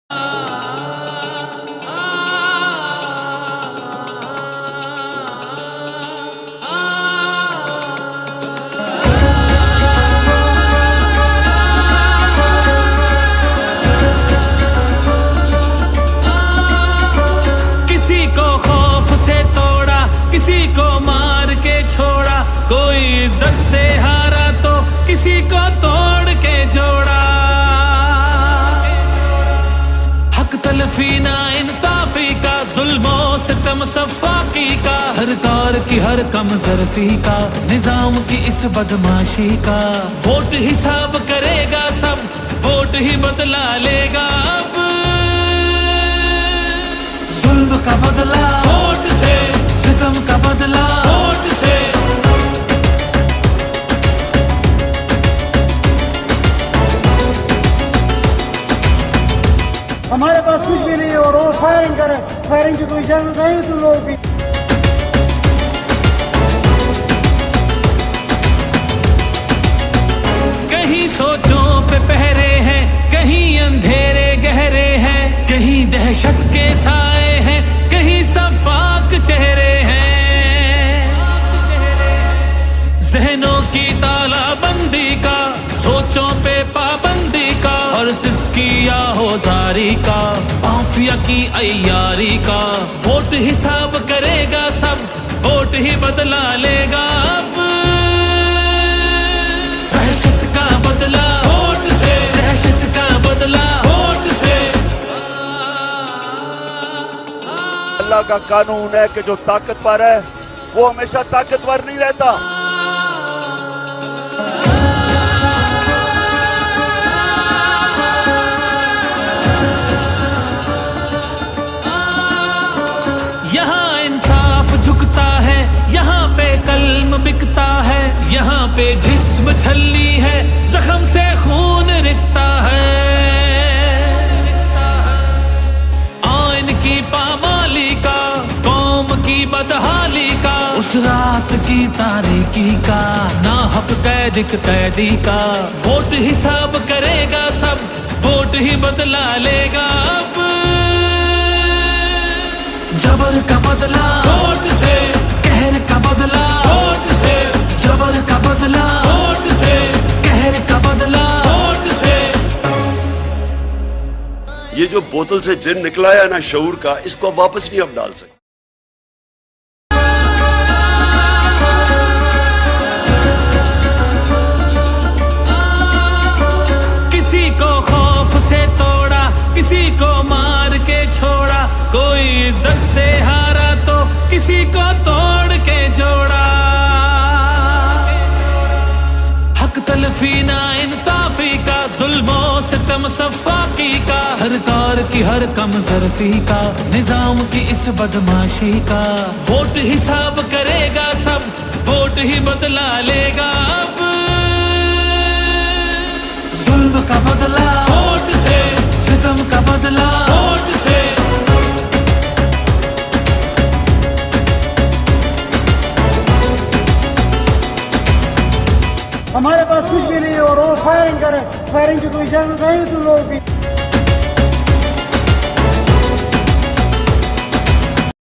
किसी को खौफ से तोड़ा, किसी को मार के छोड़ा, कोई इज्जत से हारा तो किसी को तोड़ के जोड़ा। हक तलफी ना इंसाफी का, जुल्मों सितम सफाकी का, सरकार की हर कम ज़रफ़ी का, निजाम की इस बदमाशी का। वोट हिसाब करेगा सब, वोट ही बदला लेगा अब। जुल्म का बदला वोट से, सितम का बदला वोट से। हमारे पास कुछ भी नहीं है और वो फायरिंग करे, फायरिंग की कोई इजाजत है तुम लोगों की? कहीं सोचों पे पहरे हैं, कहीं अंधेरे गहरे हैं, कहीं दहशत के साए हैं, कहीं सफाक चेहरे हैं। जहनों की तालाबंदी का, सोचों पे पाबंदी का, और सिसकी या होजारी का, माफिया की अय्यारी का। वोट हिसाब करेगा सब, वोट ही बदला लेगा अब। दहशत का बदला वोट से, दहशत का बदला वोट से। अल्लाह का कानून है कि जो ताकतवर है वो हमेशा ताकतवर नहीं रहता। यहाँ इंसाफ झुकता है, यहाँ पे कल्म बिकता है, यहाँ पे जिस्म छलनी है, जख्म से खून रिश्ता है। आइन की पामाली का, कौम की बदहाली का, उस रात की तारीकी का, ना हक कैदी का। वोट हिसाब करेगा सब, वोट ही बदला लेगा अब। जबर का बदला वोट से, कहर का बदला वोट से। जबर का बदला वोट से, कहर का बदला वोट से। ये जो बोतल से जिन निकला है ना शऊर का, इसको आप वापस नहीं अब डाल सकते। किसी को खौफ से तोड़ा, किसी को मार के छोड़ा, कोई इज्जत से हारा तो किसी को तोड़ के जोड़ा। हक तलफी ना इंसाफी का, जुल्मों सितम सफाकी का, सरकार की हर कम ज़रफ़ी का, निजाम की इस बदमाशी का। वोट हिसाब करेगा सब, वोट ही बदला लेगा अब। जुल्म का बदला वोट से, सितम का बदला वोट से। हमारे पास कुछ भी नहीं है और वो फायरिंग करे, फायरिंग की कोई इजाजत है तुम लोगों की?